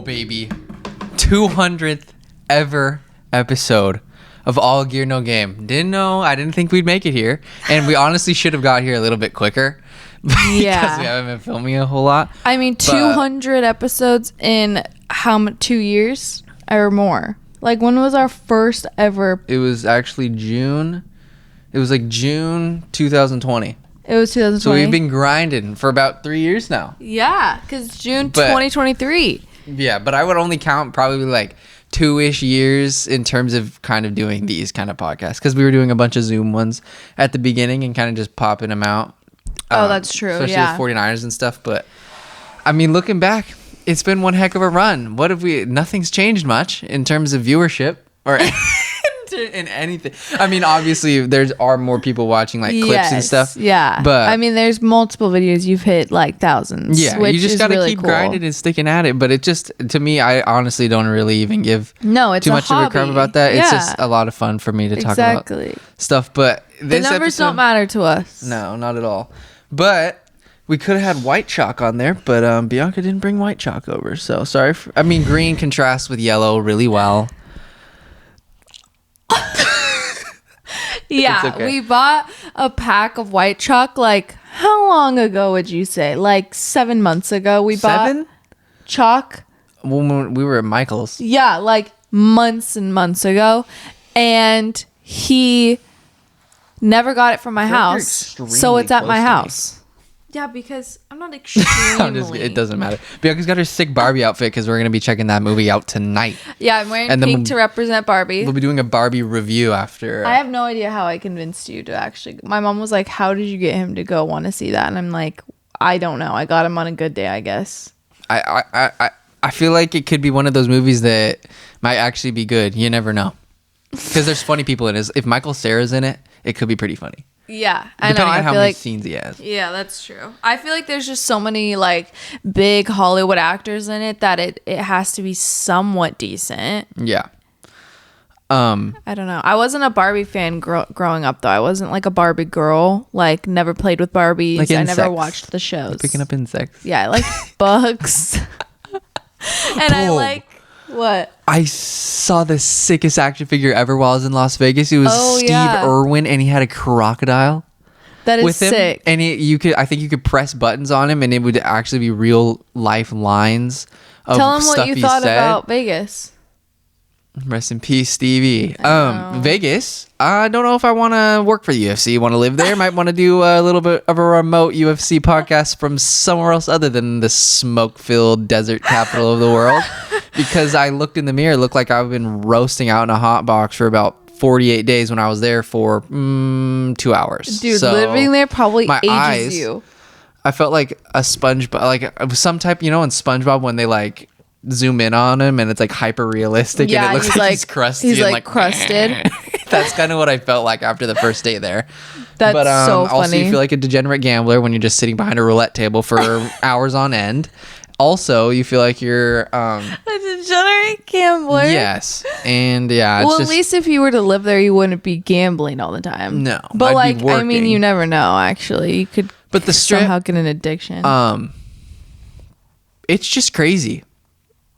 baby. 200th ever episode of All Gear No Game. I didn't think we'd make it here. And we honestly should have got here a little bit quicker. Because we haven't been filming a whole lot. I mean, 200 episodes in 2 years or more? Like, when was our first ever? It was actually June. It was like June 2020. It was 2020. So we've been grinding for about 3 years now. Yeah, because June 2023. Yeah, but I would only count probably like 2-ish years in terms of kind of doing these kind of podcasts, because we were doing a bunch of Zoom ones at the beginning and kind of just popping them out. That's true. Especially with 49ers and stuff. But I mean, looking back, it's been one heck of a run. Nothing's changed much in terms of viewership or in anything. I mean, obviously there are more people watching like clips and stuff. Yeah. But I mean, there's multiple videos you've hit like thousands. Yeah, which you just got to keep grinding and sticking at it. But it just, to me, I honestly don't really even give too much of a crap about that. Yeah. It's just a lot of fun for me to talk about stuff. But the numbers don't matter to us. No, not at all. But we could have had white chalk on there, but Bianca didn't bring white chalk over. So sorry. Green contrasts with yellow really well. Yeah, okay. We bought a pack of white chalk like, how long ago would you say? Like 7 months ago we bought chalk. When we were at Michael's. Yeah, like months and months ago. And he never got it from my house. So it's at my house. Yeah, because I'm not extremely. It doesn't matter. Bianca's got her sick Barbie outfit because we're going to be checking that movie out tonight. Yeah, I'm wearing pink to represent Barbie. We'll be doing a Barbie review after. I have no idea how I convinced you to actually. My mom was like, how did you get him to go want to see that? And I'm like, I don't know. I got him on a good day, I guess. I feel like it could be one of those movies that might actually be good. You never know. Because there's funny people in it. If Michael Cera's in it, it could be pretty funny. Yeah, I know. Depending on how many scenes he has. Yeah, that's true. I feel like there's just so many like big Hollywood actors in it that it has to be somewhat decent. Yeah. I don't know. I wasn't a Barbie fan growing up though. I wasn't like a Barbie girl. Like never played with Barbies. Like I never watched the shows. Like picking up insects. Yeah, I like bugs. And I like. What? I saw the sickest action figure ever while I was in Las Vegas. It was Steve Irwin, and he had a crocodile. That is with him. sick. And I think you could press buttons on him, and it would actually be real life lines of Tell him stuff what you he thought said. about Vegas. Rest in peace, Stevie. Vegas. I don't know if I want to work for the UFC. Want to live there? Might want to do a little bit of a remote UFC podcast from somewhere else other than the smoke-filled desert capital of the world. Because I looked in the mirror, it looked like I've been roasting out in a hot box for about 48 days when I was there for 2 hours. Dude, so living there probably ages you. I felt like a SpongeBob, like some type, in SpongeBob when they like zoom in on him and it's like hyper realistic and it looks like he's crusty. He's and like crusted. That's kind of what I felt like after the first day there. That's so funny. Also, you feel like a degenerate gambler when you're just sitting behind a roulette table for hours on end. Also, you feel like you're a degenerate gambler. Yes, and yeah. Well, at least if you were to live there, you wouldn't be gambling all the time. No, but I'd be working. I mean, you never know. Actually, you could. But the Strip, somehow get an addiction. It's just crazy.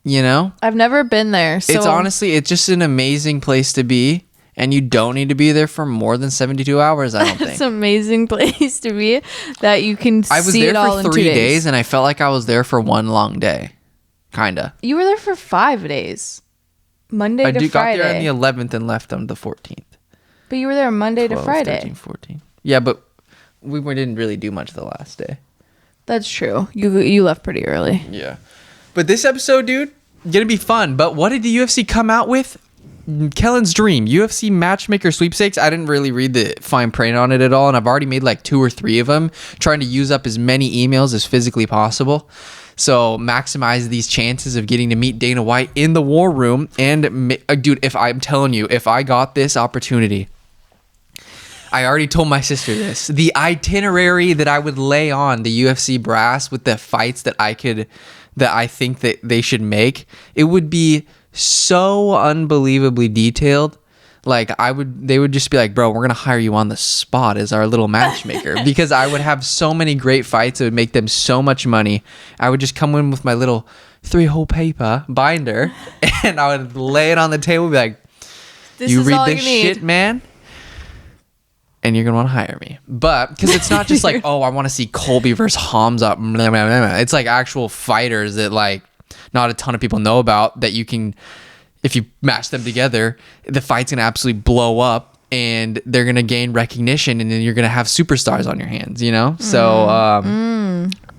I've never been there. So it's just an amazing place to be. And you don't need to be there for more than 72 hours, I don't think. It's an amazing place to be that you can see it all in 2 days. I was there for 3 days, and I felt like I was there for one long day. Kinda. You were there for 5 days. Monday to Friday. I got there on the 11th and left on the 14th. But you were there Monday 12, to Friday. 13, 14. Yeah, but we didn't really do much the last day. That's true. You left pretty early. Yeah. But this episode, dude, gonna be fun. But what did the UFC come out with? Kellan's dream, UFC Matchmaker Sweepstakes. I didn't really read the fine print on it at all, and I've already made like 2 or 3 of them, trying to use up as many emails as physically possible. So maximize these chances of getting to meet Dana White in the war room. And dude, if I'm telling you, if I got this opportunity, I already told my sister this, the itinerary that I would lay on the UFC brass with the fights that I think that they should make, it would be so unbelievably detailed. Like they would just be like, bro, we're gonna hire you on the spot as our little matchmaker. Because I would have so many great fights. It would make them so much money. I would just come in with my little 3-hole paper binder, and I would lay it on the table and be like, This you is read all this you need. shit, man, and you're going to want to hire me. But because it's not just like, oh, I want to see Colby versus Hamza. It's like actual fighters that like not a ton of people know about that you can, if you match them together, the fight's going to absolutely blow up and they're going to gain recognition and then you're going to have superstars on your hands, you know? So,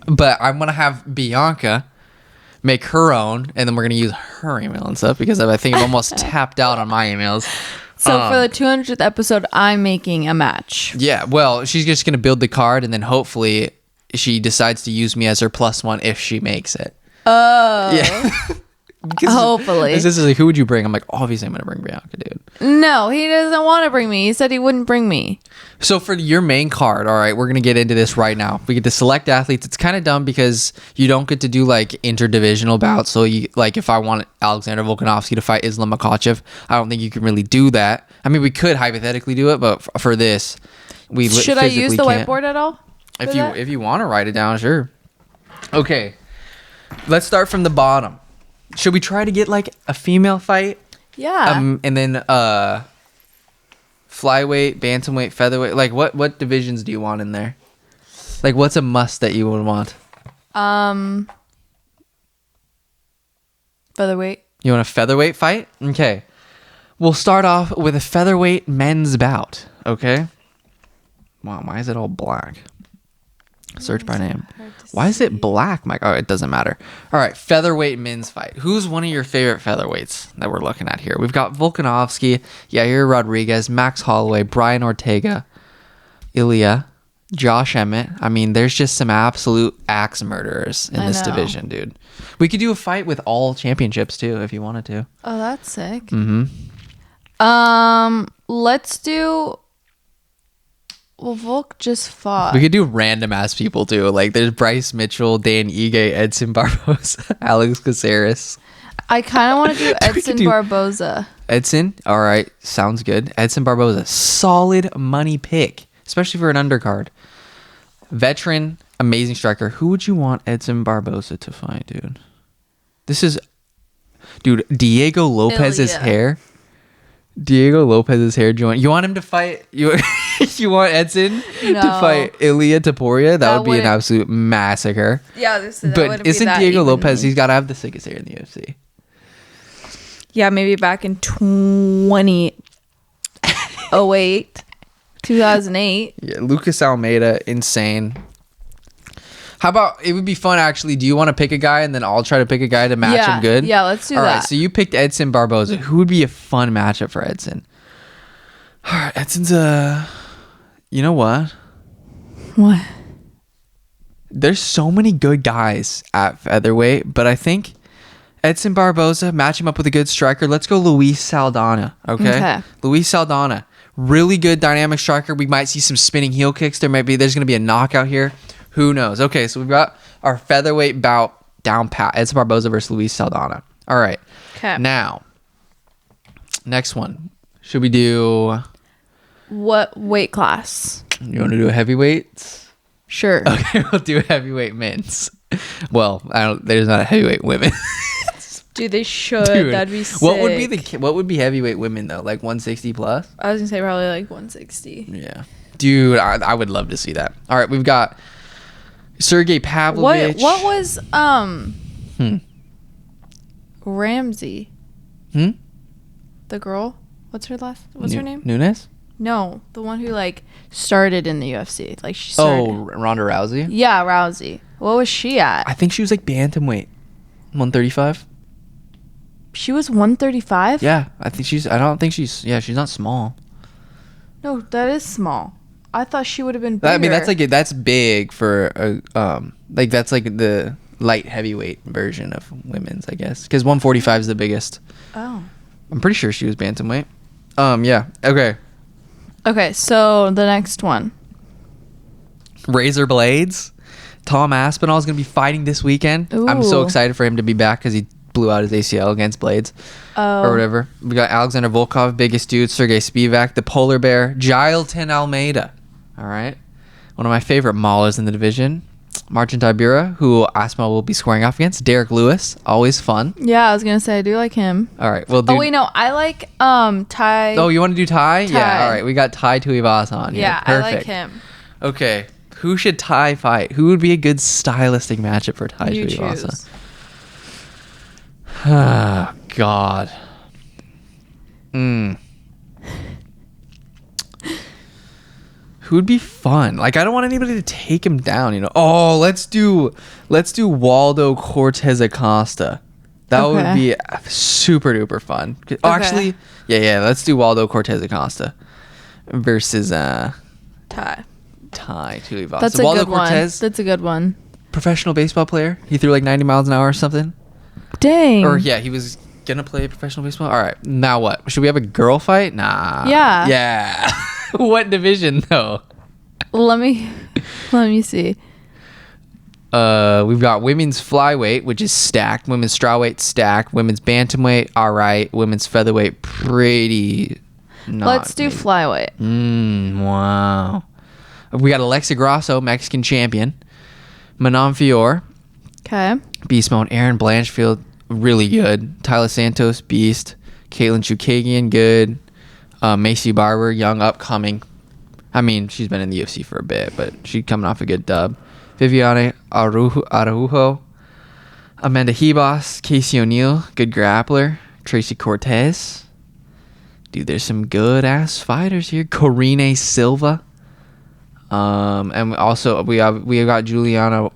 but I'm going to have Bianca make her own, and then we're going to use her email and stuff because I think I've almost tapped out on my emails. So for the 200th episode, I'm making a match. Yeah, well, she's just going to build the card, and then hopefully she decides to use me as her +1 if she makes it. Oh. Yeah. Hopefully. This is like, who would you bring? I'm like, obviously I'm going to bring Bianca, dude. No, he doesn't want to bring me. He said he wouldn't bring me. So for your main card, all right, we're going to get into this right now. We get to select athletes. It's kind of dumb because you don't get to do like interdivisional bouts. So you like if I want Alexander Volkanovski to fight Islam Makhachev, I don't think you can really do that. I mean, we could hypothetically do it, but for this, we Should I use the can't. whiteboard at all? If you want to write it down, sure. Okay. Let's start from the bottom. Should we try to get like a female fight? Yeah. And then flyweight, bantamweight, featherweight. Like what divisions do you want in there? Like what's a must that you would want? Featherweight. You want a featherweight fight? Okay. We'll start off with a featherweight men's bout. Okay. Wow, why is it all black? Search by name. Why is it black, Mike? Oh, it doesn't matter. All right, featherweight men's fight. Who's one of your favorite featherweights that we're looking at here? We've got Volkanovski, Yair Rodriguez, Max Holloway, Brian Ortega, Ilya, Josh Emmett. I mean, there's just some absolute axe murderers in this division, dude. We could do a fight with all championships too if you wanted to. Oh, that's sick. Mm-hmm. Let's do. Well, Volk just fought. We could do random ass people too. Like there's Bryce Mitchell, Dan Ige, Edson Barboza, Alex Caceres. I kind of want to do Edson Barboza. Edson, all right, sounds good. Edson Barboza, solid money pick, especially for an undercard. Veteran, amazing striker. Who would you want Edson Barboza to fight, dude? Diego Lopez's hair. Diego Lopez's hair. Do you want him to fight? You want Edson to fight Ilya Taporia? That would be an absolute massacre. Yeah, but isn't Diego Lopez? He's got to have the sickest hair in the UFC. Yeah, maybe back in 2008. Yeah, Lucas Almeida, insane. How about, it would be fun actually. Do you want to pick a guy and then I'll try to pick a guy to match him good? Yeah, let's do that. All right, so you picked Edson Barboza. Who would be a fun matchup for Edson? All right, Edson's you know what? What? There's so many good guys at featherweight, but I think Edson Barboza, match him up with a good striker. Let's go Luis Saldana, okay? Luis Saldana, really good dynamic striker. We might see some spinning heel kicks. There's going to be a knockout here. Who knows? Okay, so we've got our featherweight bout down pat. Edson Barboza versus Luis Saldana. All right. Okay. Now, next one. Should we do... What weight class? You want to do a heavyweight? Sure. Okay, we'll do heavyweight men's. Well, there's not a heavyweight women. Dude, they should. Dude, that'd be sick. What would be heavyweight women though? Like 160 plus? I was gonna say probably like 160. Yeah. Dude, I would love to see that. All right, we've got Sergey Pavlovich. What was Ramsey? The girl? What's her name? Nunes? No, the one who like started in the UFC. Like she started. Oh, Ronda Rousey? Yeah, Rousey. What was she at? I think she was like bantamweight. 135? She was 135? Yeah, she's not small. No, that is small. I thought she would have been bigger. I mean, that's big for that's like the light heavyweight version of women's, I guess. Because 145 is the biggest. Oh. I'm pretty sure she was bantamweight. Yeah. Okay. Okay, so the next one. Razor Blades. Tom Aspinall is going to be fighting this weekend. Ooh. I'm so excited for him to be back because he blew out his ACL against Blades. Or whatever. We got Alexander Volkov, biggest dude, Sergey Spivak, the polar bear, Jailton Almeida. All right. One of my favorite maulers in the division. Martin Tybura, who Aspinall will be squaring off against. Derek Lewis, always fun. Yeah, I was gonna say I do like him. All right, well, Oh wait, no, I like Ty. Oh, you want to do Ty? Ty. Yeah. All right, we got Ty Tuivasa on here. Yeah, Perfect. I like him. Okay, who should Ty fight? Who would be a good stylistic matchup for Ty You Tuivasa? choose. Ah, God. Who would be fun? Like, I don't want anybody to take him down, you know. Oh, let's do Waldo Cortez Acosta. That would be super duper fun. Oh, actually, yeah, let's do Waldo Cortez Acosta versus Ty Tuivasa. That's a Waldo good Cortez, one. That's a good one. professional baseball player. He threw like 90 miles an hour or something. Dang. Or yeah, he was gonna play professional baseball. All right, now what? Should we have a girl fight? Nah. Yeah. Yeah. What division though? Let me see. We've got women's flyweight, which is stacked. Women's strawweight, stacked. Women's bantamweight, all right. Women's featherweight, pretty. Let's do flyweight. Wow. We got Alexa Grasso, Mexican champion. Manon Fior, Okay. beast mode. Aaron Blanchfield, really good. Tyler Santos, beast. Caitlin Chukagian, good. Macy Barber, young, upcoming. I mean, she's been in the UFC for a bit, but she's coming off a good dub. Viviane Araujo, Amanda Hebos, Casey O'Neill, good grappler. Tracy Cortez. Dude, there's some good ass fighters here. Corine Silva. And also we have got Juliana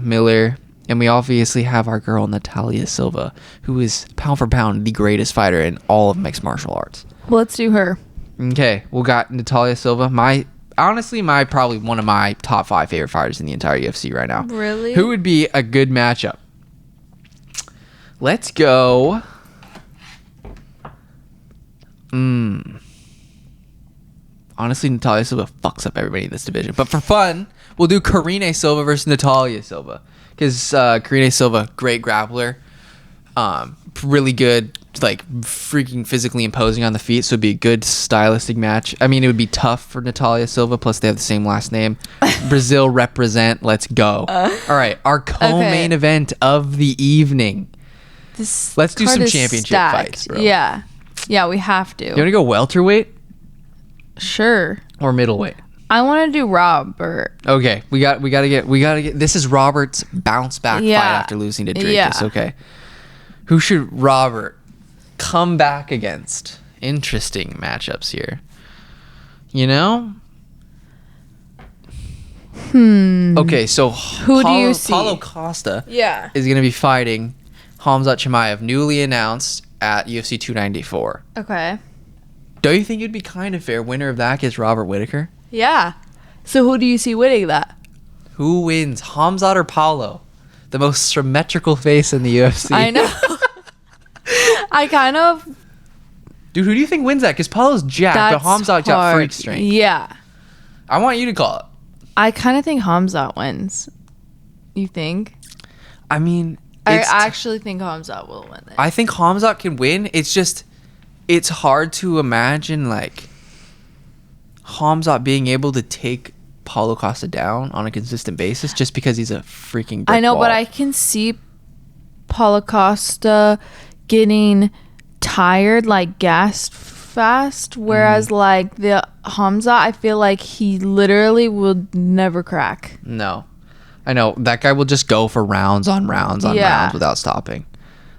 Miller, and we obviously have our girl Natalia Silva, who is pound for pound the greatest fighter in all of mixed martial arts. Let's do her. Okay, we got Natalia Silva. Probably one of my top 5 favorite fighters in the entire UFC right now. Really? Who would be a good matchup? Let's go. Honestly, Natalia Silva fucks up everybody in this division. But for fun, we'll do Corine Silva versus Natalia Silva. Because Corine Silva, great grappler. Really good, like freaking physically imposing on the feet. So it'd be a good stylistic match. I mean, it would be tough for Natalia Silva. Plus, they have the same last name. Brazil represent. Let's go. All right, our co-main event of the evening. Let's do some championship fights, bro. Yeah, we have to. You want to go welterweight Sure. or middleweight? I want to do Robert. Okay, we gotta get. This is Robert's bounce back fight after losing to Drake. Yeah. Okay, who should Robert come back against? Interesting matchups here. You know. Okay, so Who do you see? Paulo Costa Yeah. is gonna be fighting Khamzat Chimaev, newly announced at UFC 294. Okay. Don't you think it'd be kind of fair? Winner of that gets Robert Whittaker. Yeah. So who do you see winning that? Who wins, Khamzat or Paulo? The most symmetrical face in the UFC. I know. I kind of. Dude, who do you think wins that? Because Paulo's jacked, but Khamzat got freak strength. Yeah. I want you to call it. I kind of think Khamzat wins. You think? I mean, I actually think Khamzat will win it. I think Khamzat can win. It's just, it's hard to imagine like Khamzat being able to take Paulo Costa down on a consistent basis just because he's a freaking brick wall. But I can see Paulo Costa getting tired, like gassed fast, whereas like the Khamzat, I feel like he literally will never crack. No. I know. That guy will just go for rounds on rounds on rounds without stopping.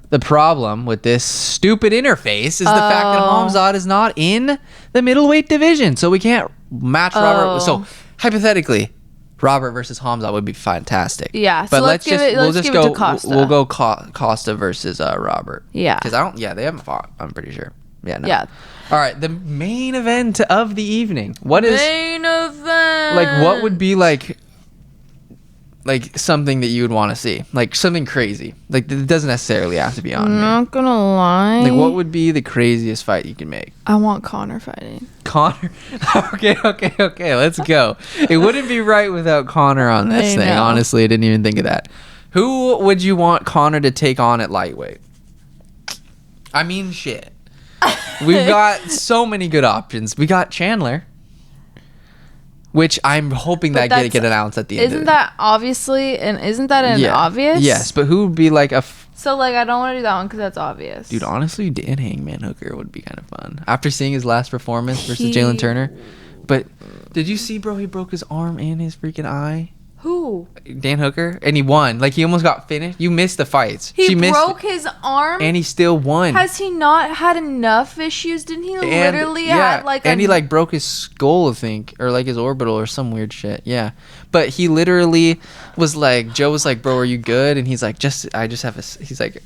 The problem with this stupid interface is the fact that Khamzat is not in the middleweight division. So we can't match Robert. So hypothetically, Robert versus Khamzat would be fantastic. Yeah. But So let's give it to Costa. We'll go Costa versus Robert. Yeah. Because they haven't fought, I'm pretty sure. Yeah, no. Yeah. All right, the main event of the evening. What is main event? like what would be like something that you would want to see? Like something crazy. Like it doesn't necessarily have to be on. I'm not gonna lie. Like what would be the craziest fight you can make? I want Connor fighting. Connor. Okay, let's go. It wouldn't be right without Connor on this thing. know. Honestly, I didn't even think of that. Who would you want Connor to take on at lightweight? I mean, shit. We've got so many good options. We got Chandler. which I'm hoping that get announced at the end. Isn't that obviously, and isn't that an obvious? Yes, but who would be like a... So, like, I don't want to do that one because that's obvious. Dude, honestly, Dan Hangman Hooker would be kind of fun. After seeing his last performance versus Jalen Turner. But did you see, bro, he broke his arm and his freaking eye? Who? Dan Hooker. And he won. Like, he almost got finished. You missed the fights. He broke his arm? And he still won. Has he not had enough issues? Didn't he literally have, like... And he, like, broke his skull, I think. Or, like, his orbital or some weird shit. Yeah. But he literally was like... Joe was like, bro, are you good? And he's like, I just have a... He's like...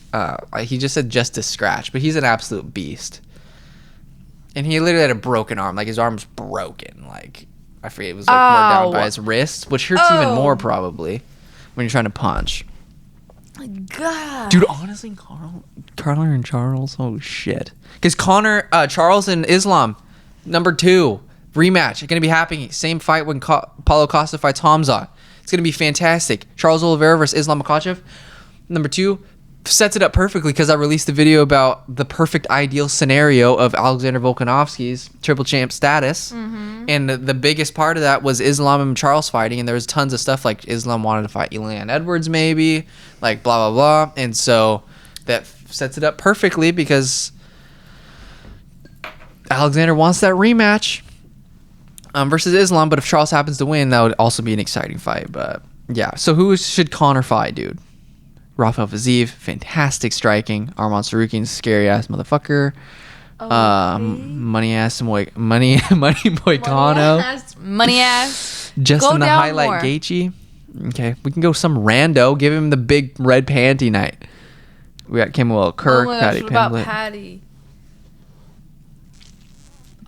he just said just a scratch. But he's an absolute beast. And he literally had a broken arm. Like, his arm's broken. Like... I forget, it was like more down by his wrist, which hurts even more probably when you're trying to punch. God. Dude, honestly, Connor and Charles, oh shit. Because Charles and Islam, number 2, rematch. It's going to be happening. Same fight when Paulo Costa fights Hamza. It's going to be fantastic. Charles Oliveira versus Islam Makhachev. Number 2, sets it up perfectly because I released a video about the perfect ideal scenario of Alexander Volkanovski's triple champ status. Mm-hmm. And the biggest part of that was Islam and Charles fighting. And there was tons of stuff like Islam wanted to fight Elian Edwards maybe, like blah, blah, blah. And so that sets it up perfectly because Alexander wants that rematch versus Islam. But if Charles happens to win, that would also be an exciting fight. But yeah, so who should Connor fight, dude? Rafael Fiziev, fantastic striking. Arman Sarukian, scary ass motherfucker. Money Moicano. Money ass. Justin the Highlight Gaethje. Okay, we can go some rando. Give him the big red panty night. We got Kimwell Kirk, Patty Pimblett. Patty?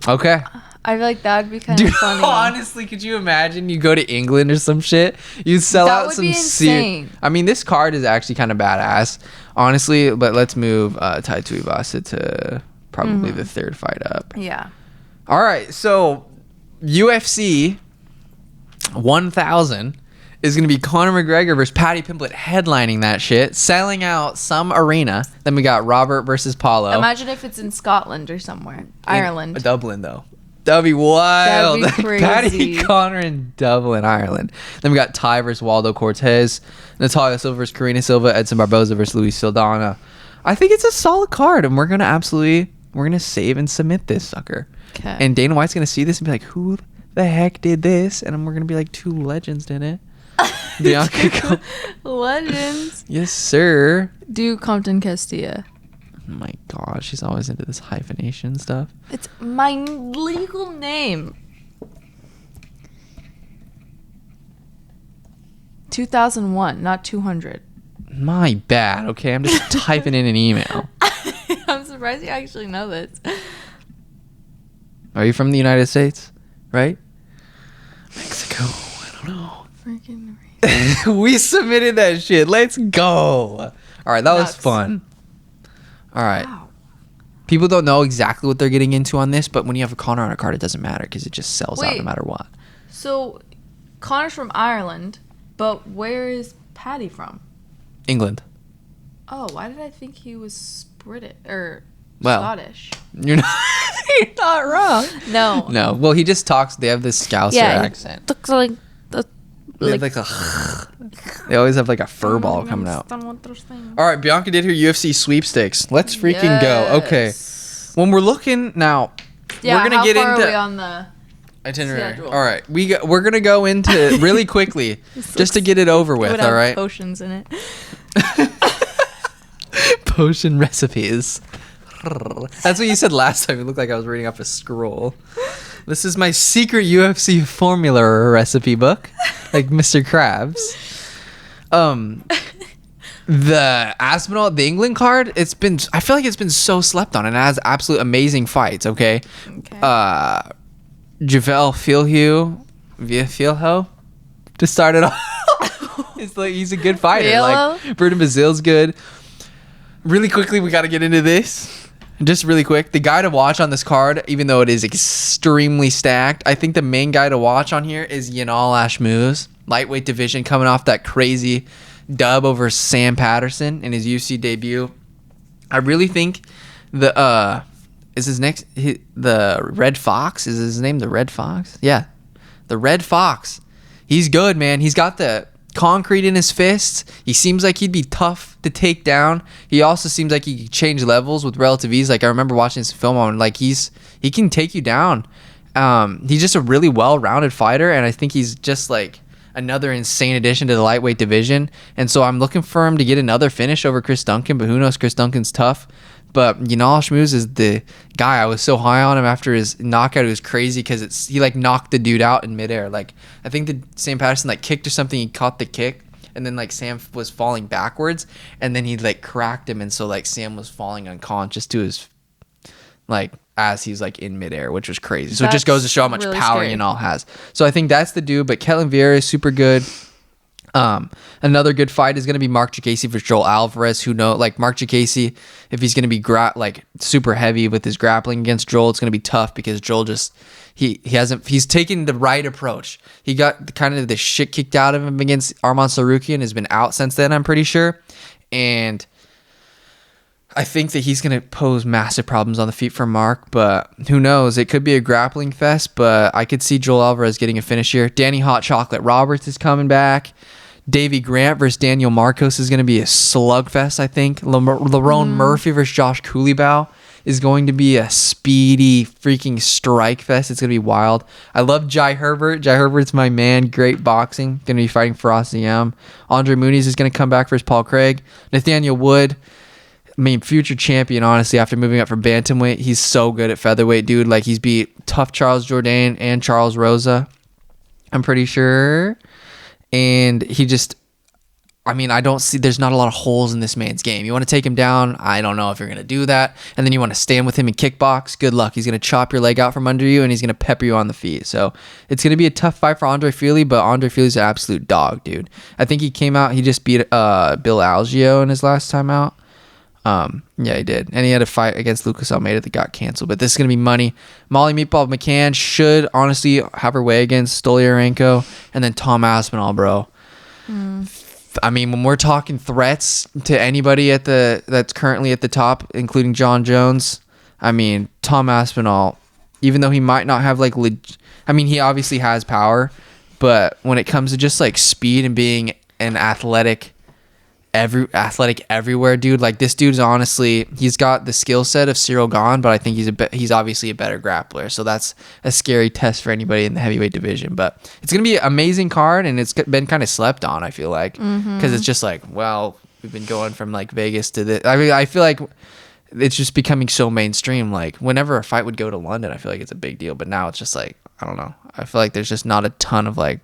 Okay. I feel like that'd be kind of funny. Honestly, could you imagine you go to England or some shit? You sell out some insane. I mean, this card is actually kind of badass, honestly. But let's move Tai Tuivasa to probably the third fight up. Yeah. All right, so UFC 1000 is going to be Conor McGregor versus Patty Pimblett headlining that shit, selling out some arena. Then we got Robert versus Paulo. Imagine if it's in Scotland or somewhere. Ireland. Dublin, though. That'd be wild. That'd be crazy. Patty Connor in Dublin, Ireland. Then we got Ty versus Waldo Cortez, Natalia Silva versus Karina Silva, Edson Barboza versus Luis Saldana. I think it's a solid card, and we're gonna save and submit this sucker. Okay. And Dana White's gonna see this and be like, "Who the heck did this?" And we're gonna be like, 2 legends did it. Bianca. Legends. Yes, sir. Do Compton Castilla. Oh my God, she's always into this hyphenation stuff. It's my legal name. 2001, not 200. My bad. Okay, I'm just typing in an email. I'm surprised you actually know this. Are you from the United States? Right? Mexico. I don't know. Freaking we submitted that shit. Let's go. All right, that was fun. All right. Wow. People don't know exactly what they're getting into on this, but when you have a Connor on a card, it doesn't matter because it just sells out no matter what. So, Connor's from Ireland, but where is Patty from? England. Oh, why did I think he was British or Scottish? You're not wrong. No. No. Well, he just talks. They have this Scouser accent. Looks like they always have like a fur ball coming out. All right, Bianca did her UFC sweepstakes. Let's freaking go. Okay. When we're looking now, we're gonna get into. Are we on the itinerary? Schedule? All right, we're gonna go into really quickly just to get it over with. All right. Potions in it. Potion recipes. That's what you said last time. It looked like I was reading off a scroll. This is my secret UFC formula recipe book, like Mr. Krabs. The Aspinall, the England card, I feel like it's been so slept on and it has absolute amazing fights, okay? Javel Filho to start it off. It's like he's a good fighter. Like Bruno Bazil's good. Really quickly, we got to get into this. Just really quick, the guy to watch on this card, even though it is extremely stacked, I think the main guy to watch on here is Yanal Ashmouz, lightweight division, coming off that crazy dub over Sam Patterson in his UFC debut. I really think the Red Fox? Is his name the Red Fox? Yeah. the Red Fox. He's good, man. He's got the concrete in his fists. He seems like he'd be tough to take down. He also seems like he can change levels with relative ease. Like I remember watching this film on, like he can take you down. He's just a really well-rounded fighter, and I think he's just like another insane addition to the lightweight division. And so I'm looking for him to get another finish over Chris Duncan, but who knows? Chris Duncan's tough. But Yanal Ashmouz is the guy. I was so high on him after his knockout. It was crazy because he like knocked the dude out in midair. Like I think that Sam Patterson like kicked or something. He caught the kick, and then like Sam was falling backwards, and then he like cracked him, and so like Sam was falling unconscious to his like as he's like in midair, which was crazy. So it just goes to show how much really power Yanal has. So I think that's the dude. But Kellan Vieira is super good. Another good fight is going to be Mark Jacasey versus Joel Alvarez. Who know, like Mark Jacasey, if he's going to be like super heavy with his grappling against Joel, it's going to be tough because Joel just he's taken the right approach. He got kind of the shit kicked out of him against Arman Sarukian, has been out since then, I'm pretty sure, and I think that he's going to pose massive problems on the feet for Mark, but who knows? It could be a grappling fest, but I could see Joel Alvarez getting a finish here. Danny Hot Chocolate Roberts is coming back. Davey Grant versus Daniel Marcos is going to be a slugfest, I think. Lerone Murphy versus Josh Cooleybow is going to be a speedy freaking strike fest. It's going to be wild. I love Jai Herbert. Jai Herbert's my man. Great boxing. Going to be fighting for ASEM. Andre Muniz is going to come back versus Paul Craig. Nathaniel Wood, I mean, future champion, honestly, after moving up from bantamweight. He's so good at featherweight, dude. Like, he's beat tough Charles Jourdain and Charles Rosa, I'm pretty sure. And he just, I mean, there's not a lot of holes in this man's game. You want to take him down? I don't know if you're going to do that. And then you want to stand with him and kickbox? Good luck. He's going to chop your leg out from under you, and he's going to pepper you on the feet. So it's going to be a tough fight for Andre Fili, but Andre Fili's an absolute dog, dude. I think he came out, he just beat Bill Algeo in his last time out. Yeah, he did. And he had a fight against Lucas Almeida that got canceled. But this is going to be money. Molly Meatball McCann should honestly have her way against Stoliarenko. And then Tom Aspinall, bro. I mean, when we're talking threats to anybody that's currently at the top, including John Jones, I mean, Tom Aspinall, even though he might not have like, I mean, he obviously has power. But when it comes to just like speed and being an athletic everywhere, dude, like this dude's honestly, he's got the skill set of Cyril Gahn, but I think he's obviously a better grappler, so that's a scary test for anybody in the heavyweight division. But it's gonna be an amazing card, and it's been kind of slept on, I feel like, because it's just like, well, we've been going from like Vegas to this. I mean, I feel like it's just becoming so mainstream. Like whenever a fight would go to London, I feel like it's a big deal, but now it's just like, I don't know, I feel like there's just not a ton of like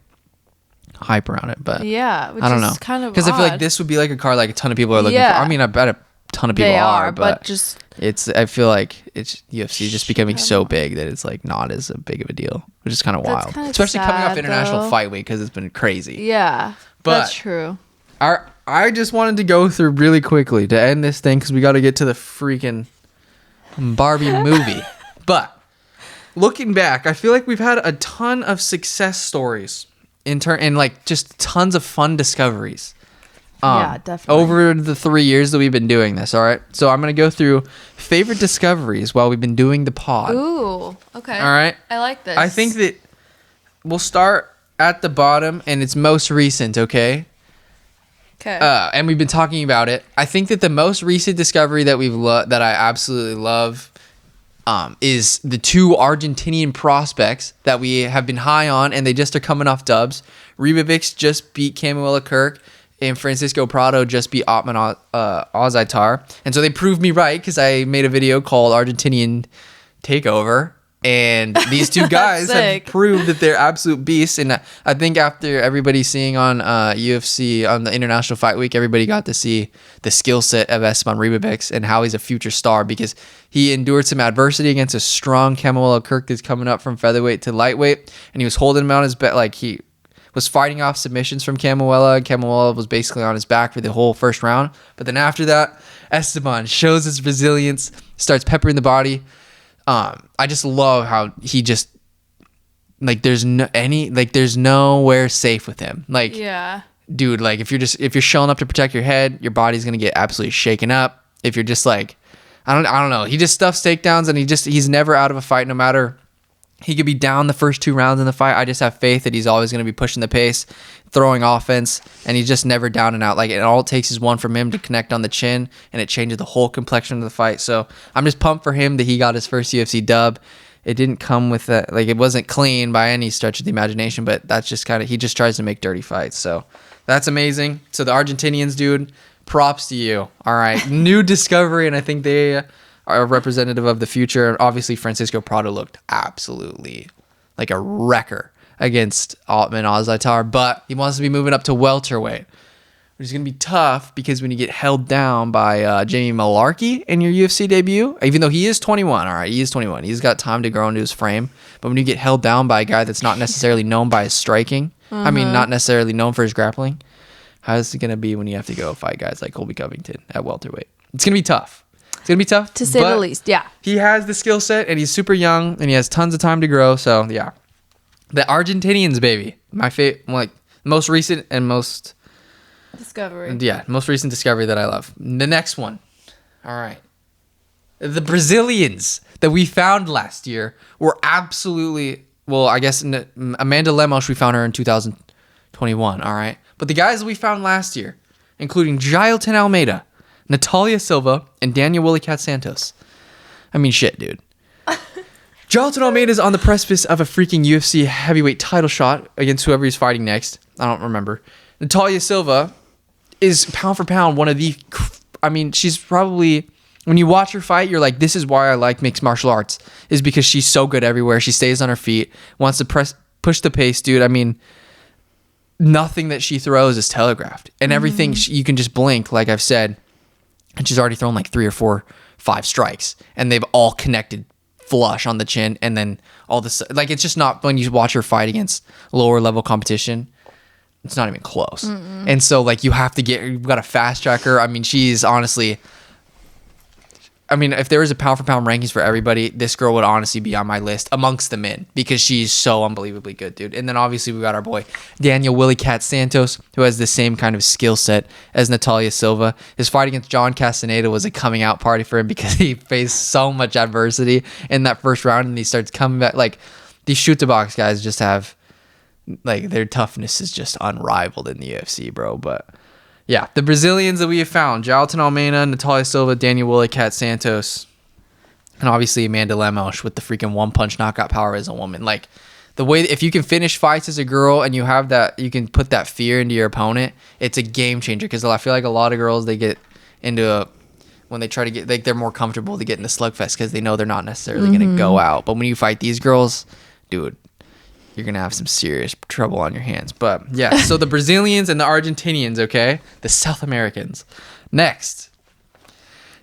hype around it. But yeah, which I don't know, kind of because I feel like this would be like a card like a ton of people are looking for. I mean, I bet a ton of people are, but just I feel like it's UFC just becoming so big that it's like not as big of a deal, which is kind of wild, especially coming off International Fight Week, because it's been crazy. Yeah, but that's true. I just wanted to go through really quickly to end this thing because we got to get to the freaking Barbie movie. But looking back, I feel like we've had a ton of success stories and like just tons of fun discoveries. Yeah, definitely. Over the 3 years that we've been doing this, all right? So I'm going to go through favorite discoveries while we've been doing the pod. Ooh, okay. All right? I like this. I think that we'll start at the bottom, and it's most recent, okay? Okay. And we've been talking about it. I think that the most recent discovery that that I absolutely love is the two Argentinian prospects that we have been high on, and they just are coming off dubs. Ribovics just beat Camuela Kirk, and Francisco Prado just beat Otman Ozaitar. And so they proved me right, because I made a video called Argentinian Takeover. And these two guys have proved that they're absolute beasts. And I think after everybody seeing on UFC, on the International Fight Week, everybody got to see the skill set of Esteban Ribovics and how he's a future star, because he endured some adversity against a strong Camuela Kirk that's coming up from featherweight to lightweight. And he was holding him on his back, like he was fighting off submissions from Camuela. And Camuela was basically on his back for the whole first round. But then after that, Esteban shows his resilience, starts peppering the body. I just love how he just, like, there's nowhere safe with him. Like, yeah, dude, like if you're showing up to protect your head, your body's gonna get absolutely shaken up. If you're just like, I don't know, he just stuffs takedowns, and he's never out of a fight, no matter He could be down the first 2 rounds in the fight. I just have faith that he's always going to be pushing the pace, throwing offense, and he's just never down and out. Like, and all it takes is one from him to connect on the chin, and it changes the whole complexion of the fight. So I'm just pumped for him that he got his first UFC dub. It didn't come with that, like, it wasn't clean by any stretch of the imagination, but that's just kind of, he just tries to make dirty fights. So that's amazing. So the Argentinians, dude, props to you. All right. New discovery, and I think they are representative of the future. Obviously, Francisco Prado looked absolutely like a wrecker against Altman Azaitar, but he wants to be moving up to welterweight, which is going to be tough because when you get held down by Jamie Malarkey in your UFC debut, even though he is 21, all right, he is 21. He's got time to grow into his frame. But when you get held down by a guy that's not necessarily known by his striking, I mean, not necessarily known for his grappling, how is it going to be when you have to go fight guys like Colby Covington at welterweight? It's going to be tough. It's going to be tough. To say the least, yeah. He has the skill set, and he's super young, and he has tons of time to grow. So, yeah. The Argentinians, baby. My favorite, like, most recent and most... Discovery. Yeah, most recent discovery that I love. The next one. All right. The Brazilians that we found last year were absolutely... Well, I guess Amanda Lemos, we found her in 2021, all right? But the guys that we found last year, including Jailton Almeida, Natalia Silva, and Daniel Willie Cat Santos. I mean, shit, dude. Jailton Almeida is on the precipice of a freaking UFC heavyweight title shot against whoever he's fighting next. I don't remember. Natalia Silva is pound for pound one of the... I mean, she's probably... When you watch her fight, you're like, this is why I like mixed martial arts. Is because she's so good everywhere. She stays on her feet, wants to push the pace, dude. I mean, nothing that she throws is telegraphed. And everything, you can just blink, like I've said. And she's already thrown like 3 or 4, 5 strikes. And they've all connected flush on the chin. And then all this, like, it's just not, when you watch her fight against lower level competition, it's not even close. And so, like, you've got to fast track her. I mean, she's honestly, I mean, if there was a pound for pound rankings for everybody, this girl would honestly be on my list amongst the men because she's so unbelievably good, dude. And then obviously we got our boy Daniel Willie Cat Santos, who has the same kind of skill set as Natalia Silva. His fight against John Castaneda was a coming out party for him because he faced so much adversity in that first round, and he starts coming back. Like, these shoot to box guys just have, like, their toughness is just unrivaled in the UFC, bro. But yeah, the Brazilians that we have found, Jailton Almeida, Natalia Silva, Daniel Willie Cat Santos, and obviously Amanda Lemos with the freaking one-punch knockout power as a woman. Like, the way, if you can finish fights as a girl and you have that, you can put that fear into your opponent, it's a game changer. Because I feel like a lot of girls, they get into when they try to get, like, they're more comfortable to get into slugfest because they know they're not necessarily going to go out. But when you fight these girls, dude, you're going to have some serious trouble on your hands. But yeah, so the Brazilians and the Argentinians, okay? The South Americans. Next,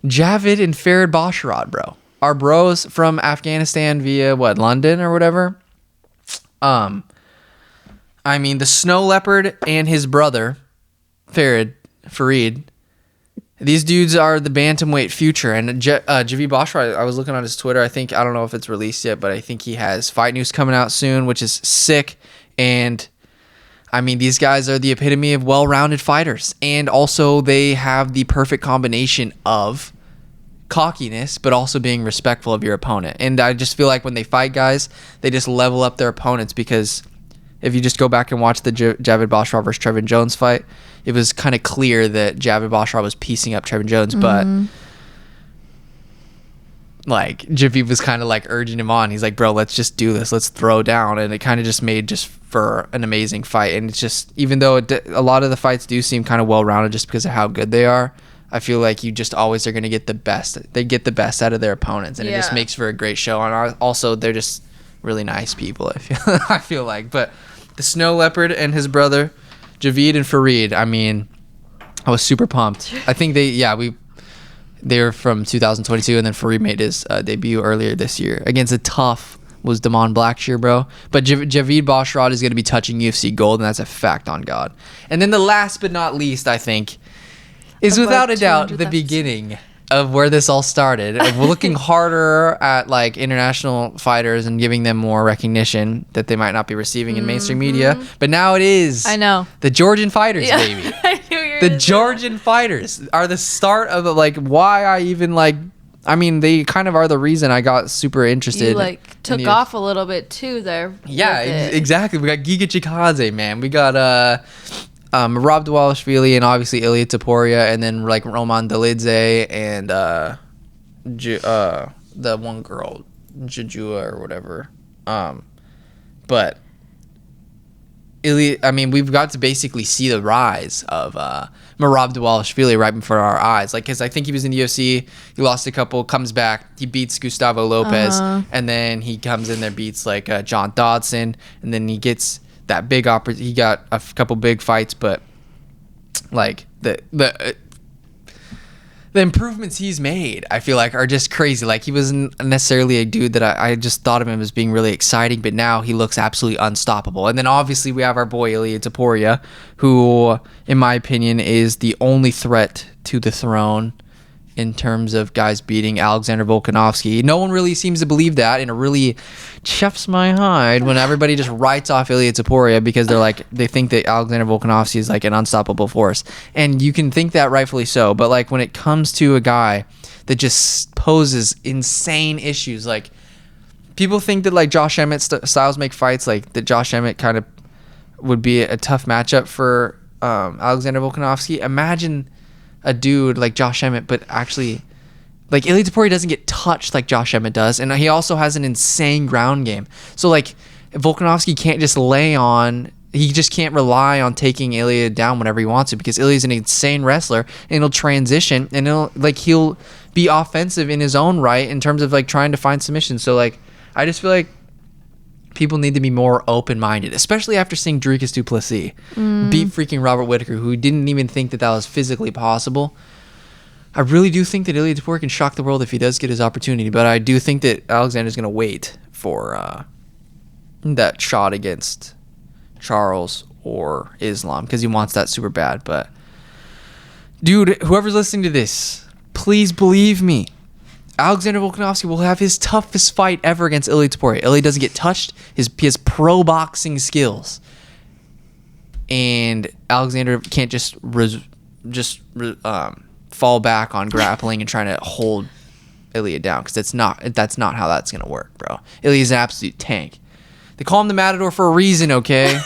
Javid and Farid Basharat, bro. Our bros from Afghanistan via, London or whatever? I mean, the Snow Leopard and his brother, Farid, these dudes are the bantamweight future. And Javid Basharat, I was looking on his Twitter. I don't know if it's released yet, but I think he has fight news coming out soon, which is sick. And I mean, these guys are the epitome of well-rounded fighters. And also, they have the perfect combination of cockiness, but also being respectful of your opponent. And I just feel like when they fight guys, they just level up their opponents, because if you just go back and watch the Javid Basharat versus Trevin Jones fight, it was kind of clear that Javid Basharat was piecing up Trevin Jones, but like, Javid was kind of like urging him on. He's like, bro, let's just do this. Let's throw down. And it kind of just made just for an amazing fight. And it's just, even though a lot of the fights do seem kind of well-rounded just because of how good they are, I feel like you just always are going to get the best. They get the best out of their opponents, and it just makes for a great show. And also, they're just really nice people, I feel like. But the Snow Leopard and his brother, Javid and Farid, I mean, I was super pumped. I think they were from 2022, and then Farid made his debut earlier this year against a tough was Damon Blackshear, bro. But Javid Basharat is going to be touching UFC gold, and that's a fact on God. And then the last but not least, I think, is without a doubt the beginning of where this all started. We're looking harder at, like, international fighters and giving them more recognition that they might not be receiving in mainstream media. But now it is. I know. The Georgian fighters, baby. I knew you were The Georgian fighters are the start of why I even, like, I mean, they kind of are the reason I got super interested. You like took off a little bit too there. Yeah, exactly. We got Giga Chikadze, man. We got Rob Dvalishvili and obviously Ilia Topuria, and then like Roman Dolidze and the one girl, Jujua or whatever. But we've got to basically see the rise of Merab Dvalishvili right before our eyes. Like, because I think he was in the UFC, he lost a couple, comes back, he beats Gustavo Lopez, and then he comes in there, beats like John Dodson, and then he gets that big he got a couple big fights, but like the improvements he's made, I feel like, are just crazy. Like, he wasn't necessarily a dude that I just thought of him as being really exciting, but now he looks absolutely unstoppable. And then obviously we have our boy Ilia Topuria, who, in my opinion, is the only threat to the throne in terms of guys beating Alexander Volkanovski. No one really seems to believe that, and it really chuffs my hide when everybody just writes off Ilia Topuria because they think that Alexander Volkanovski is like an unstoppable force. And you can think that, rightfully so, but like when it comes to a guy that just poses insane issues, like people think that like Josh Emmett styles make fights, like that Josh Emmett kind of would be a tough matchup for Alexander Volkanovski. Imagine a dude like Josh Emmett, but actually, like, Ilia Topuria doesn't get touched like Josh Emmett does, and he also has an insane ground game. So like, Volkanovski can't just he just can't rely on taking Ilia down whenever he wants to, because Ilya's an insane wrestler, and he'll transition, and he'll be offensive in his own right in terms of like trying to find submissions. So like, I just feel like people need to be more open-minded, especially after seeing Dricus du Plessis beat freaking Robert Whittaker, who didn't even think that was physically possible. I really do think that Ilia Topuria can shock the world if he does get his opportunity, but I do think that Alexander's going to wait for that shot against Charles or Islam, because he wants that super bad. But dude, whoever's listening to this, please believe me, Alexander Volkanovski will have his toughest fight ever against Ilia Topuria. Ilia doesn't get touched. He has pro boxing skills, and Alexander can't just fall back on grappling and trying to hold Ilia down, because that's not how that's gonna work, bro. Ilya's an absolute tank. They call him the Matador for a reason, okay?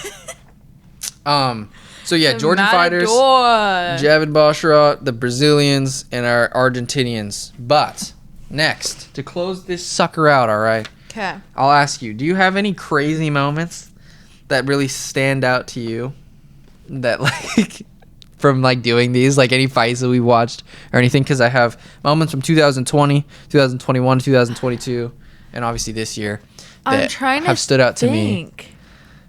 So yeah, the Georgian fighters, Javid Basharat, the Brazilians, and our Argentinians. But next, to close this sucker out, all right? Okay. I'll ask you, do you have any crazy moments that really stand out to you that, like, from, like, doing these? Like, any fights that we watched or anything? Because I have moments from 2020, 2021, 2022, and obviously this year that have stood out to me,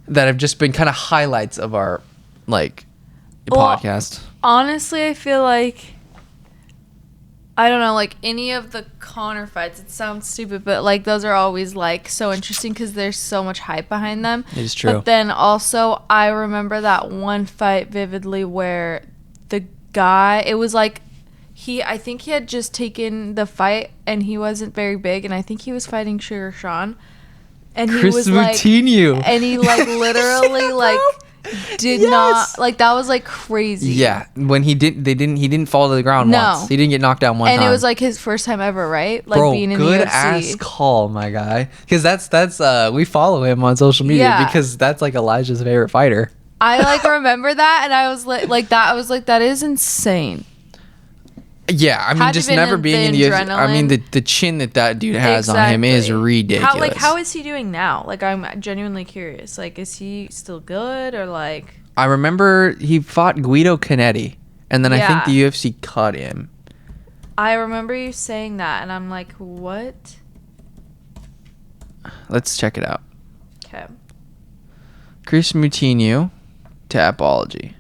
that have just been kind of highlights of our, like, podcast. Honestly, I feel like, I don't know, like, any of the Conor fights, it sounds stupid, but, like, those are always, like, so interesting because there's so much hype behind them. It is true. But then also, I remember that one fight vividly where the guy, it was like, I think he had just taken the fight and he wasn't very big, and I think he was fighting Sugar Sean. And he was Moutinho. Like, and he, like, literally, like, did not, like, that was, like, crazy. Yeah, when he didn't fall to the ground once. He didn't get knocked down one time. And it was like his first time ever, right? Like, bro, being in the UFC. Good ass call, my guy. Because that's we follow him on social media, because that's like Elijah's favorite fighter. I like remember that, and I was like that. I was like, that is insane. Yeah, I mean, just never being in the UFC. I mean, the chin that dude has on him is ridiculous. How is he doing now? Like, I'm genuinely curious. Like, is he still good, or like? I remember he fought Guido Canetti, and then I think the UFC cut him. I remember you saying that, and I'm like, what? Let's check it out. Okay. Chris Moutinho, Tapology.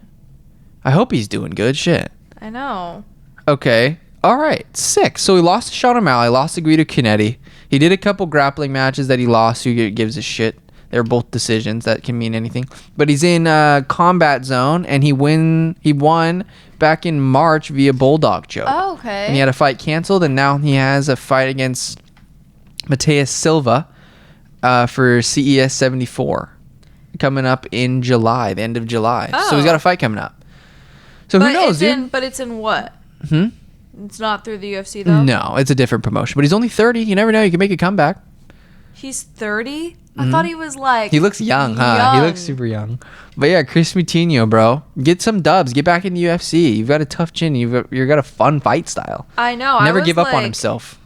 I hope he's doing good. Shit. I know. Okay. All right. Sick. So he lost to Sean O'Malley, lost to Guido Canetti. He did a couple grappling matches that he lost. Who gives a shit? They're both decisions. That can mean anything. But he's in Combat Zone, and he won back in March via Bulldog choke. Oh, okay. And he had a fight canceled, and now he has a fight against Mateus Silva for CES 74 coming up in July, the end of July. Oh. So he's got a fight coming up. So who knows, dude? But it's in what? It's not through the UFC though. No, it's a different promotion. But he's only 30. You never know. He can make a comeback. He's 30. I thought he was like. He looks young, huh? He looks super young. But yeah, Chris Moutinho, bro, get some dubs. Get back in the UFC. You've got a tough chin. You've got a fun fight style. I know. Never give up on himself.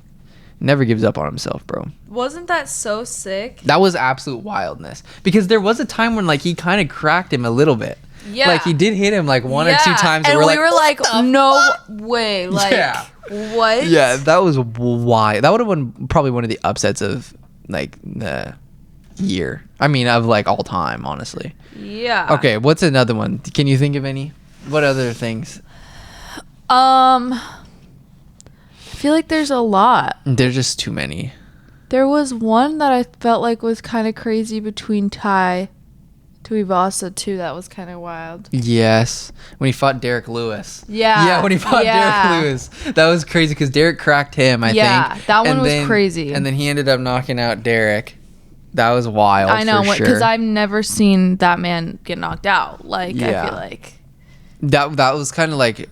Never gives up on himself, bro. Wasn't that so sick? That was absolute wildness. Because there was a time when like he kind of cracked him a little bit. Yeah. Like he did hit him like one or two times. And we were like, no fuck? way. Like, what? Yeah, that was wild. That would have been probably one of the upsets of like the year. I mean, of like all time, honestly. Yeah. Okay, what's another one? Can you think of any? What other things? I feel like there's a lot. There's just too many. There was one that I felt like was kind of crazy between Tuivasa too. That was kind of wild. Yes, when he fought Derek Lewis. Yeah, when he fought Derek Lewis, that was crazy because Derek cracked him. I think. Yeah, that one was crazy. And then he ended up knocking out Derek. That was wild. I know, for because sure. I've never seen that man get knocked out. Like, I feel like that was kind of like,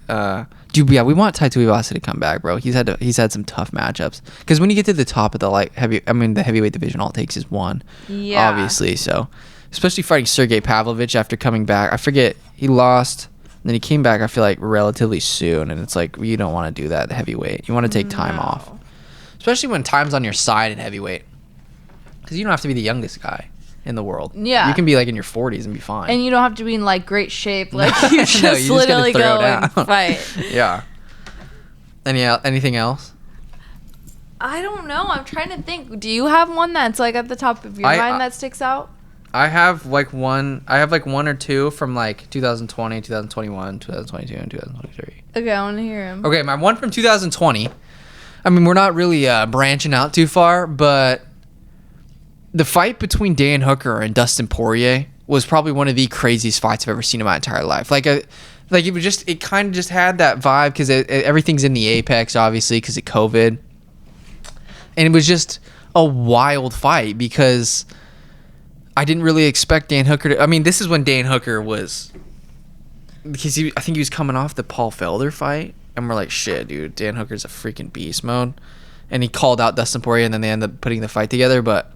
dude. Yeah, we want Tai Tuivasa to come back, bro. He's had some tough matchups. Because when you get to the top of the the heavyweight division, all it takes is one. Yeah, obviously. So, especially fighting Sergey Pavlovich after coming back. I forget he lost. And then he came back, I feel like, relatively soon. And it's like, you don't want to do that at heavyweight. You want to take time off. Especially when time's on your side in heavyweight. Because you don't have to be the youngest guy in the world. Yeah. You can be like in your 40s and be fine. And you don't have to be in like great shape. Like you just, no, you literally just go down. and fight. Yeah. Anything else? I don't know. I'm trying to think. Do you have one that's like at the top of your mind that sticks out? I have like one or two from like 2020, 2021, 2022, and 2023. Okay, I want to hear him. Okay, my one from 2020. I mean, we're not really branching out too far, but the fight between Dan Hooker and Dustin Poirier was probably one of the craziest fights I've ever seen in my entire life. It kind of just had that vibe because everything's in the apex, obviously, because of COVID, and it was just a wild fight because I didn't really expect Dan Hooker to. I mean, this is when Dan Hooker was, because I think he was coming off the Paul Felder fight, and we're like, shit, dude, Dan Hooker's a freaking beast mode, and he called out Dustin Poirier, and then they ended up putting the fight together, but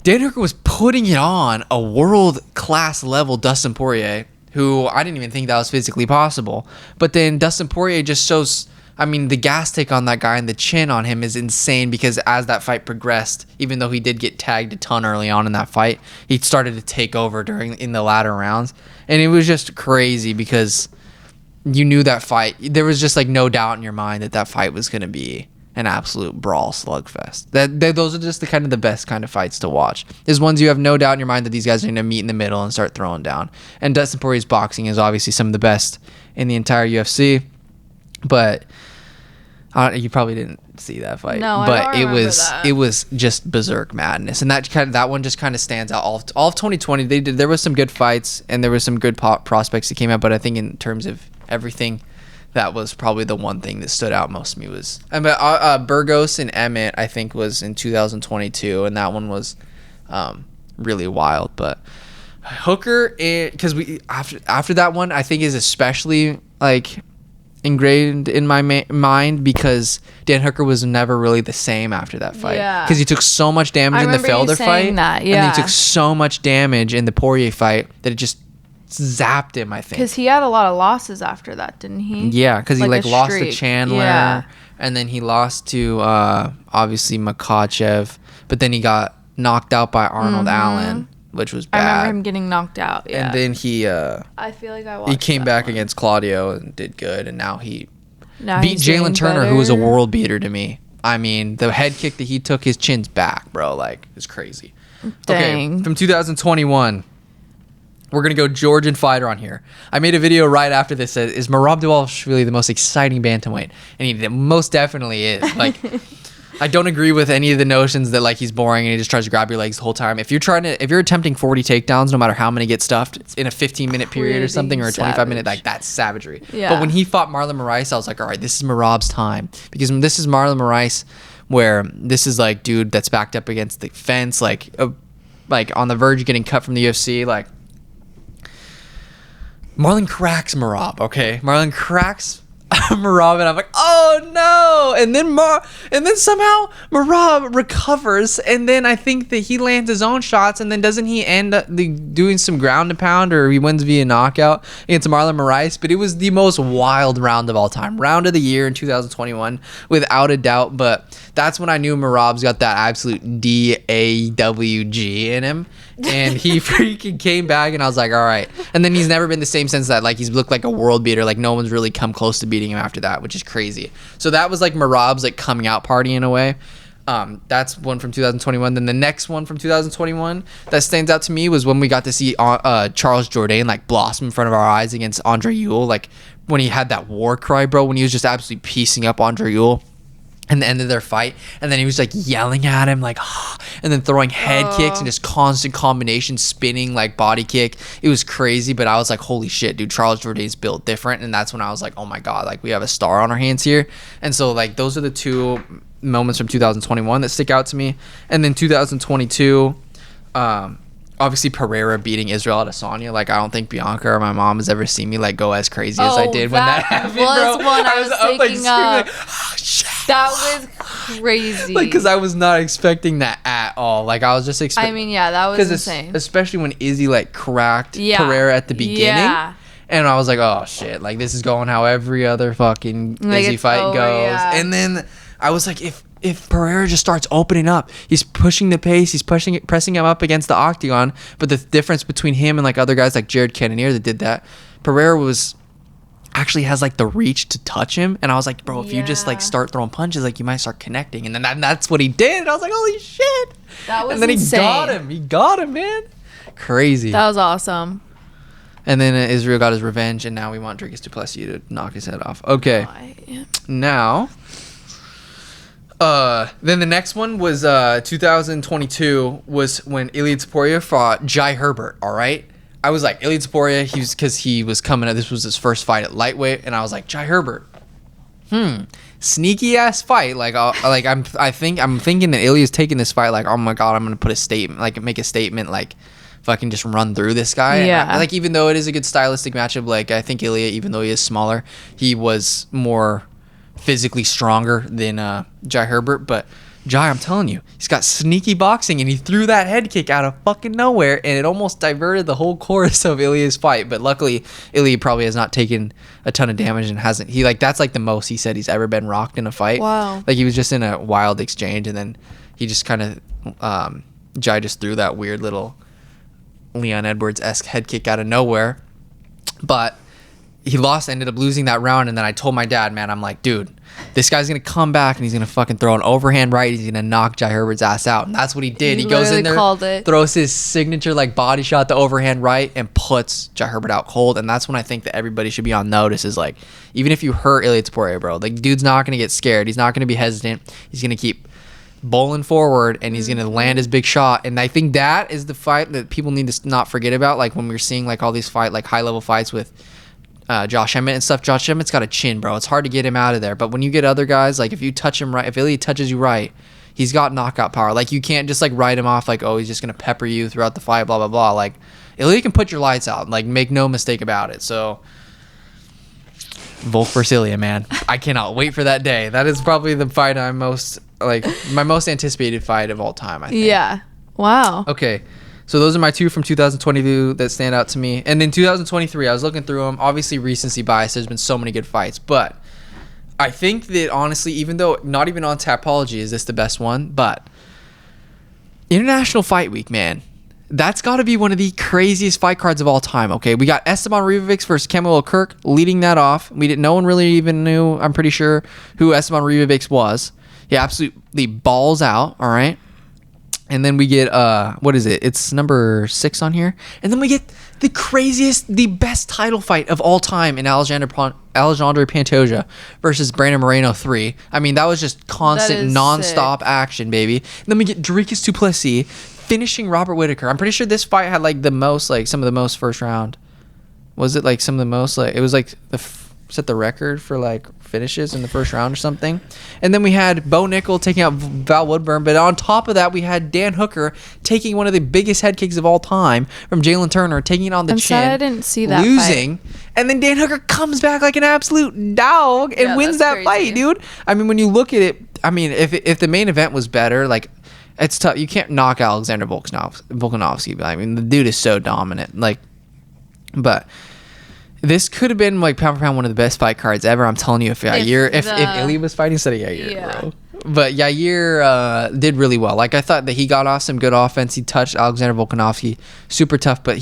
Dan Hooker was putting it on a world-class level Dustin Poirier, who I didn't even think that was physically possible. But then Dustin Poirier just shows, I mean, the gas take on that guy and the chin on him is insane because as that fight progressed, even though he did get tagged a ton early on in that fight, he started to take over in the latter rounds. And it was just crazy because you knew that fight. There was just like no doubt in your mind that fight was going to be an absolute brawl slugfest. Those are just the best kind of fights to watch. There's ones you have no doubt in your mind that these guys are going to meet in the middle and start throwing down. And Dustin Poirier's boxing is obviously some of the best in the entire UFC. But you probably didn't see that fight. No, but I don't remember that. It was just berserk madness, and that one just kind of stands out. All of 2020, there was some good fights and there was some good prospects that came out. But I think in terms of everything, that was probably the one thing that stood out most to me was Burgos and Emmett, I think, was in 2022, and that one was really wild. But Hooker, because after that one, I think is especially like ingrained in my mind because Dan Hooker was never really the same after that fight. Yeah. Because he took so much damage in the Felder fight, and he took so much damage in the Poirier fight that it just zapped him, I think. Because he had a lot of losses after that, didn't he? Yeah, because he lost to Chandler, and then he lost to obviously Makhachev, but then he got knocked out by Arnold Allen, which was bad. I remember him getting knocked out. Yeah, and then he I feel like I watched. He came back one against Claudio and did good, and now he Now beat he's doing Jalen Turner, better. who was a world beater to me. I mean, the head kick that he took, his chin's back, bro. Like, it's crazy. Dang. Okay, from 2021, we're going to go Georgian fighter on here. I made a video right after this that is Merab Dvalishvili the most exciting bantamweight? And he most definitely is. Like, I don't agree with any of the notions that like he's boring and he just tries to grab your legs the whole time. If you're attempting 40 takedowns, no matter how many get stuffed in a 15-minute period or something, or a 25-minute, like that's savagery. Yeah. But when he fought Marlon Moraes, I was like, all right, this is Merab's time, because this is Marlon Moraes, where this is like dude that's backed up against the fence, like on the verge of getting cut from the UFC. Like, Marlon cracks Merab. Okay, Marlon cracks Merab, and I'm like, oh no! And then somehow Merab recovers, and then I think that he lands his own shots, and then doesn't he end up doing some ground and pound, or he wins via knockout against Marlon Moraes? But it was the most wild round of all time, round of the year in 2021, without a doubt. But that's when I knew Merab's got that absolute DAWG in him. And he freaking came back, and I was like, all right. And then he's never been the same since that. Like, he's looked like a world beater. Like, no one's really come close to beating him after that, which is crazy. So that was like Merab's like coming out party in a way. That's one from 2021. Then the next one from 2021 that stands out to me was when we got to see Charles Jourdain like blossom in front of our eyes against Andre Ewell. Like, when he had that war cry, bro, when he was just absolutely piecing up Andre Ewell. And the end of their fight, and then he was like yelling at him, like, and then throwing head kicks and just constant combination spinning like body kick. It was crazy, but I was like, holy shit, dude, Charles Jourdain's built different. And that's when I was like, oh my god, like we have a star on our hands here. And so like those are the two moments from 2021 that stick out to me. And then 2022, obviously Pereira beating Israel Adesanya. Like, I don't think Bianca or my mom has ever seen me like go as crazy as I did when that happened, bro. I was up like screaming like, oh, shit. That was crazy. Like, because I was not expecting that at all. Like, I was just expecting. I mean, yeah, that was insane. Especially when Izzy like cracked Pereira at the beginning. Yeah. And I was like, oh shit, like this is going how every other fucking Izzy fight goes. Yeah. And then I was like, if Pereira just starts opening up, he's pushing the pace, he's pressing him up against the octagon. But the difference between him and like other guys like Jared Cannonier that did that, Pereira actually has like the reach to touch him. And I was like, bro, if you just like start throwing punches, like you might start connecting. And then that's what he did. And I was like, holy shit. That was and then insane. He got him, man. Crazy. That was awesome. And then Israel got his revenge, and now we want Dricus du Plessis to knock his head off. Okay. Now, then the next one was 2022 was when Ilya Topuria fought Jai Herbert, all right? I was like, Ilya Topuria, because he was coming up, this was his first fight at lightweight, and I was like, Jai Herbert, sneaky ass fight. Like, I'm thinking that Ilya's taking this fight like, oh my god, I'm gonna put a statement, like make a statement, like fucking just run through this guy. Yeah. Like, even though it is a good stylistic matchup, like I think Ilya, even though he is smaller, he was more physically stronger than Jai Herbert. But Jai, I'm telling you, he's got sneaky boxing, and he threw that head kick out of fucking nowhere, and it almost diverted the whole course of Ilya's fight. But luckily, Ilya probably has not taken a ton of damage and hasn't. He like that's like the most he said he's ever been rocked in a fight. Wow. Like, he was just in a wild exchange, and then he just kind of Jai just threw that weird little Leon Edwards-esque head kick out of nowhere. But he ended up losing that round. And then I told my dad, man, I'm like, dude, this guy's gonna come back and he's gonna fucking throw an overhand right. He's gonna knock Jai Herbert's ass out. And that's what he did. He goes in there, throws his signature like body shot, the overhand right, and puts Jai Herbert out cold. And that's when I think that everybody should be on notice, is like, even if you hurt Ilya Topuria, bro, like, dude's not gonna get scared. He's not gonna be hesitant. He's gonna keep bowling forward, and he's gonna land his big shot. And I think that is the fight that people need to not forget about. Like, when we're seeing like all these high level fights with Josh Emmett and stuff, Josh Emmett's got a chin, bro. It's hard to get him out of there. But when you get other guys, like if you touch him right, if Ilya touches you right, he's got knockout power. Like, you can't just like write him off like, oh, he's just gonna pepper you throughout the fight, blah blah blah. Like, Ilya can put your lights out. Like, make no mistake about it. So Volk versus Ilya, man. I cannot wait for that day. That is probably the fight I'm most my most anticipated fight of all time, I think. Yeah. Wow. Okay. So those are my two from 2022 that stand out to me. And then 2023, I was looking through them. Obviously, recency bias. There's been so many good fights. But I think that, honestly, even though not even on Tapology is this the best one, but International Fight Week, man, that's got to be one of the craziest fight cards of all time, okay? We got Esteban Ribovics versus Kemuel Kirk leading that off. No one really even knew, I'm pretty sure, who Esteban Ribovics was. He absolutely balls out, all right? And then we get, what is it? It's number 6 on here. And then we get the craziest, the best title fight of all time in Alexandre Pantoja versus Brandon Moreno 3. I mean, that was just constant, non-stop action, baby. And then we get Dricus du Plessis finishing Robert Whittaker. I'm pretty sure this fight had like the most, like some of the most first round. Was it like some of the most, like, it was like set the record for like finishes in the first round or something. And then we had Bo Nickel taking out Val Woodburn, but on top of that we had Dan Hooker taking one of the biggest head kicks of all time from Jalen Turner, taking it on the chin. I didn't see that losing fight. And then Dan Hooker comes back like an absolute dog and wins that fight, dude. I mean, when you look at it, I mean, if the main event was better, like, it's tough. You can't knock Alexander Volkanovski. I mean, the dude is so dominant. Like, but this could have been like pound for pound one of the best fight cards ever. I'm telling you, if Ilya was fighting instead of Yair, bro. But Yair did really well. Like, I thought that he got off some good offense. He touched Alexander Volkanovski, super tough, but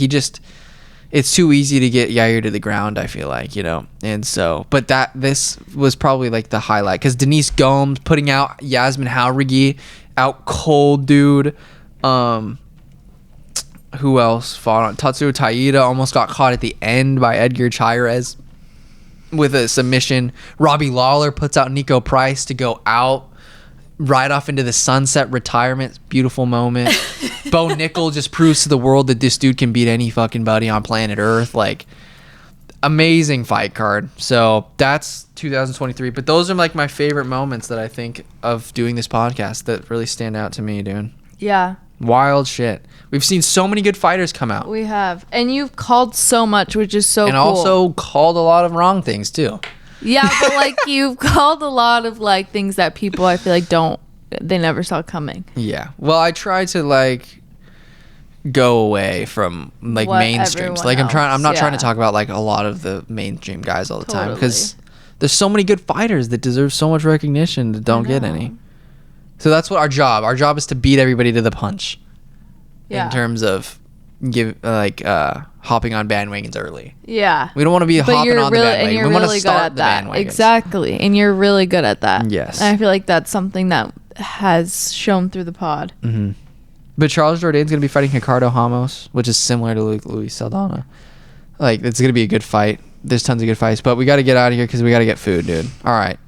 it's too easy to get Yair to the ground, I feel like, And so, but this was probably like the highlight, because Denise Gomes putting out Yasmin Jauregui out cold, dude. Who else fought on? Tatsuo Taira almost got caught at the end by Edgar Chairez with a submission. Robbie Lawler puts out Nico Price to go out right off into the sunset retirement. Beautiful moment. Bo Nickel just proves to the world that this dude can beat any fucking buddy on planet Earth. Like, amazing fight card. So that's 2023. But those are like my favorite moments that I think of doing this podcast that really stand out to me, dude. Yeah. Wild shit. We've seen so many good fighters come out. We have. And you've called so much, which is so cool. And also called a lot of wrong things too. Yeah, but like you've called a lot of like things that people I feel like they never saw coming. Yeah. Well, I try to like go away from like mainstreams. Like I'm not trying to talk about like a lot of the mainstream guys all the time, because there's so many good fighters that deserve so much recognition that don't get any. So that's what our job is, to beat everybody to the punch. Yeah. In terms of hopping on bandwagons early. Yeah. We don't want to be hopping on the bandwagon. We want to start the bandwagons. Exactly. And you're really good at that. Yes. And I feel like that's something that has shown through the pod. Mm-hmm. But Charles Jourdain's going to be fighting Ricardo Ramos, which is similar to Luis Saldana. Like, it's going to be a good fight. There's tons of good fights. But we got to get out of here because we got to get food, dude. All right.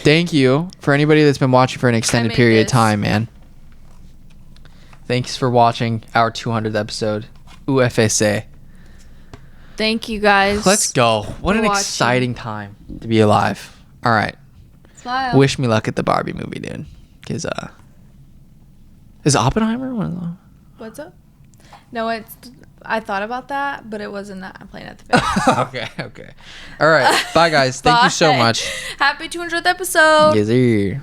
Thank you for anybody that's been watching for an extended period of time, man. Thanks for watching our 200th episode. UFC. Thank you, guys. Let's go. What an exciting time to be alive. All right. Smile. Wish me luck at the Barbie movie, dude. Because, is Oppenheimer one of them? What's up? No, I thought about that, but it wasn't that. I'm playing at the face. Okay. All right. Bye, guys. Thank you so much. Happy 200th episode. Yes, sir.